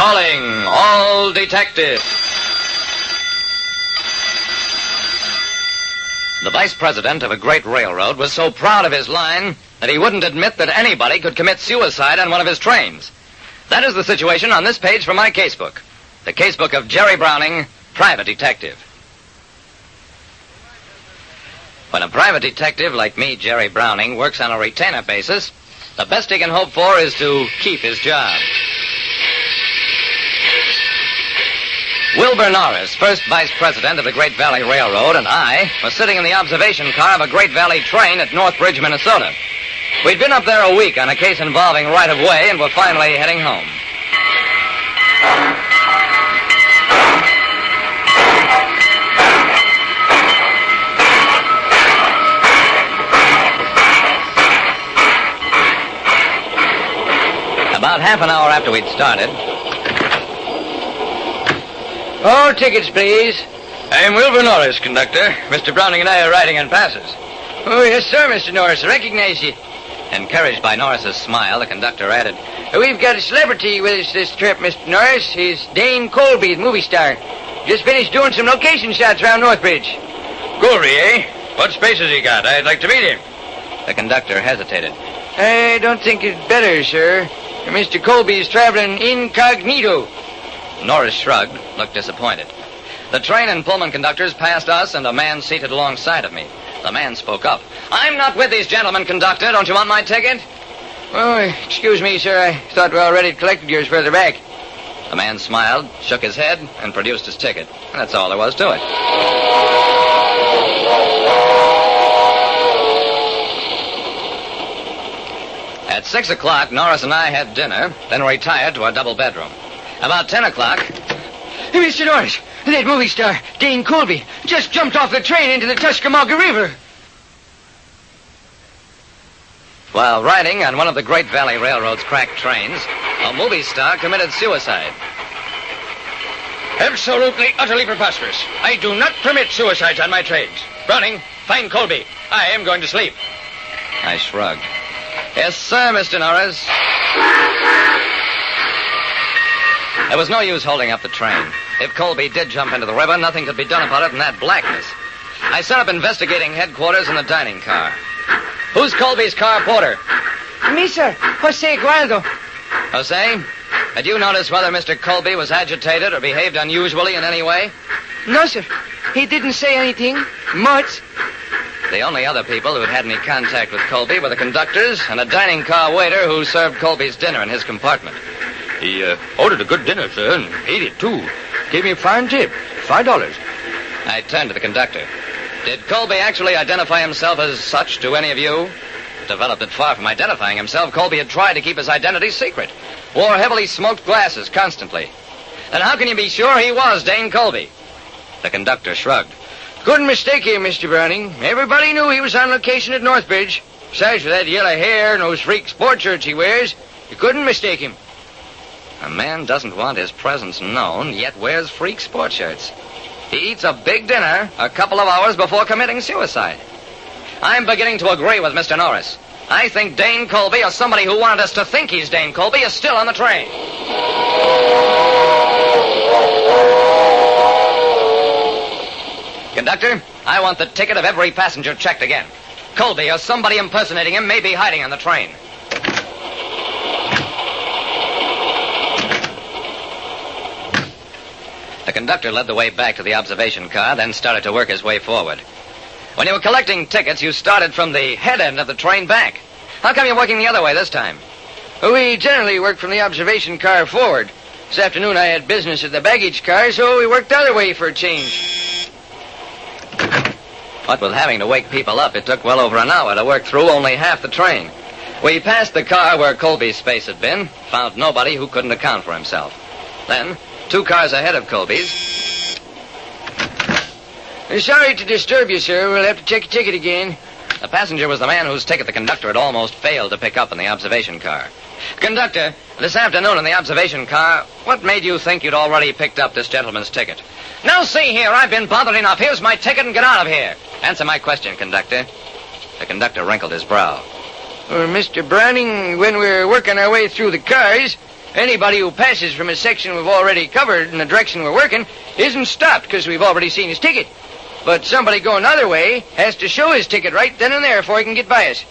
Calling all detectives. The vice president of a great railroad was so proud of his line that he wouldn't admit that anybody could commit suicide on one of his trains. That is the situation on this page from my casebook. The casebook of Jerry Browning, private detective. When a private detective like me, Jerry Browning, works on a retainer basis, the best he can hope for is to keep his job. Wilbur Norris, first vice president of the Great Valley Railroad, and I were sitting in the observation car of a Great Valley train at Northbridge, Minnesota. We'd been up there a week on a case involving right-of-way and were finally heading home. About half an hour after we'd started... All tickets, please. I'm Wilbur Norris, conductor. Mr. Browning and I are riding on passes. Oh, yes, sir, Mr. Norris. I recognize you. Encouraged by Norris's smile, the conductor added, We've got a celebrity with us this trip, Mr. Norris. He's Dane Colby, the movie star. Just finished doing some location shots around Northbridge. Colby, eh? What space has he got? I'd like to meet him. The conductor hesitated. I don't think it's better, sir. Mr. Colby is traveling incognito. Norris shrugged, looked disappointed. The train and Pullman conductors passed us and a man seated alongside of me. The man spoke up. I'm not with these gentlemen, conductor. Don't you want my ticket? Oh, excuse me, sir. I thought we already collected yours further back. The man smiled, shook his head, and produced his ticket. That's all there was to it. At 6 o'clock, Norris and I had dinner, then retired to our double bedroom. About 10 o'clock... Hey, Mr. Norris, that movie star, Dane Colby, just jumped off the train into the Tuscaloosa River. While riding on one of the Great Valley Railroad's cracked trains, a movie star committed suicide. Absolutely, utterly preposterous. I do not permit suicides on my trains. Browning, find Colby. I am going to sleep. I shrugged. Yes, sir, Mr. Norris. There was no use holding up the train. If Colby did jump into the river, nothing could be done about it in that blackness. I set up investigating headquarters in the dining car. Who's Colby's car porter? Me, sir. Jose Gualdo. Jose, had you noticed whether Mr. Colby was agitated or behaved unusually in any way? No, sir. He didn't say anything. Much. The only other people who had had any contact with Colby were the conductors and a dining car waiter who served Colby's dinner in his compartment. He ordered a good dinner, sir, and ate it, too. Gave me a fine tip, $5. I turned to the conductor. Did Colby actually identify himself as such to any of you? It developed that far from identifying himself, Colby had tried to keep his identity secret. Wore heavily smoked glasses constantly. Then how can you be sure he was Dane Colby? The conductor shrugged. Couldn't mistake him, Mr. Browning. Everybody knew he was on location at Northbridge. Besides, with that yellow hair and those freak sport shirts he wears, you couldn't mistake him. A man doesn't want his presence known, yet wears freak sport shirts. He eats a big dinner a couple of hours before committing suicide. I'm beginning to agree with Mr. Norris. I think Dane Colby, or somebody who wanted us to think he's Dane Colby, is still on the train. Conductor, I want the ticket of every passenger checked again. Colby or somebody impersonating him may be hiding on the train. The conductor led the way back to the observation car, then started to work his way forward. When you were collecting tickets, you started from the head end of the train back. How come you're working the other way this time? We generally work from the observation car forward. This afternoon I had business at the baggage car, so we worked the other way for a change. What with having to wake people up, it took well over an hour to work through only half the train. We passed the car where Colby's space had been, found nobody who couldn't account for himself. Then, 2 cars ahead of Colby's. Sorry to disturb you, sir. We'll have to check your ticket again. The passenger was the man whose ticket the conductor had almost failed to pick up in the observation car. Conductor, this afternoon in the observation car, what made you think you'd already picked up this gentleman's ticket? Now, see here, I've been bothered enough. Here's my ticket and get out of here. Answer my question, conductor. The conductor wrinkled his brow. Well, Mr. Browning, when we're working our way through the cars, Anybody who passes from a section we've already covered in the direction we're working isn't stopped because we've already seen his ticket. But somebody going the other way has to show his ticket right then and there before he can get by us.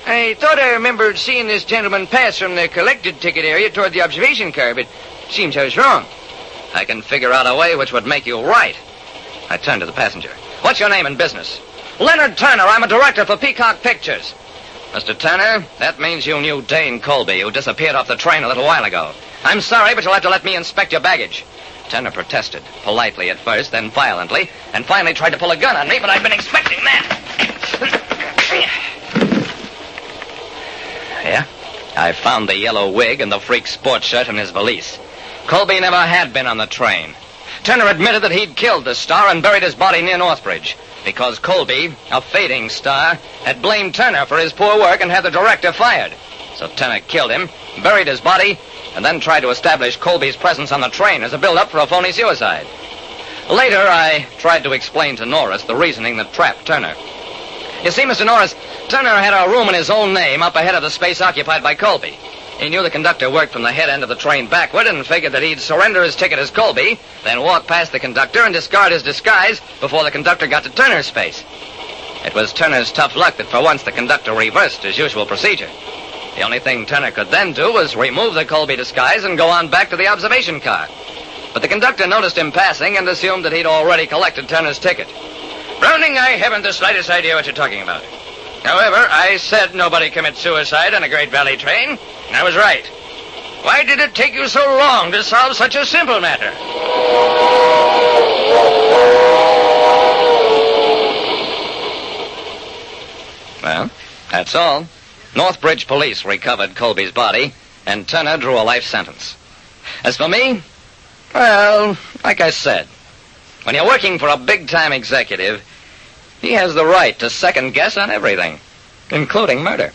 I thought I remembered seeing this gentleman pass from the collected ticket area toward the observation car, but it seems I was wrong. I can figure out a way which would make you right. I turned to the passenger. What's your name and business? Leonard Turner. I'm a director for Peacock Pictures. Mr. Turner, that means you knew Dane Colby, who disappeared off the train a little while ago. I'm sorry, but you'll have to let me inspect your baggage. Turner protested, politely at first, then violently, and finally tried to pull a gun on me, but I'd been expecting that. Yeah, I found the yellow wig and the freak sports shirt in his valise. Colby never had been on the train. Turner admitted that he'd killed the star and buried his body near Northbridge, because Colby, a fading star, had blamed Turner for his poor work and had the director fired. So Turner killed him, buried his body, and then tried to establish Colby's presence on the train as a build-up for a phony suicide. Later, I tried to explain to Norris the reasoning that trapped Turner. You see, Mr. Norris, Turner had a room in his own name up ahead of the space occupied by Colby. He knew the conductor worked from the head end of the train backward and figured that he'd surrender his ticket as Colby, then walk past the conductor and discard his disguise before the conductor got to Turner's space. It was Turner's tough luck that for once the conductor reversed his usual procedure. The only thing Turner could then do was remove the Colby disguise and go on back to the observation car. But the conductor noticed him passing and assumed that he'd already collected Turner's ticket. Browning, I haven't the slightest idea what you're talking about. However, I said nobody commits suicide on a Great Valley train, and I was right. Why did it take you so long to solve such a simple matter? Well, that's all. Northbridge police recovered Colby's body, and Turner drew a life sentence. As for me, well, like I said, when you're working for a big-time executive, he has the right to second guess on everything, including murder.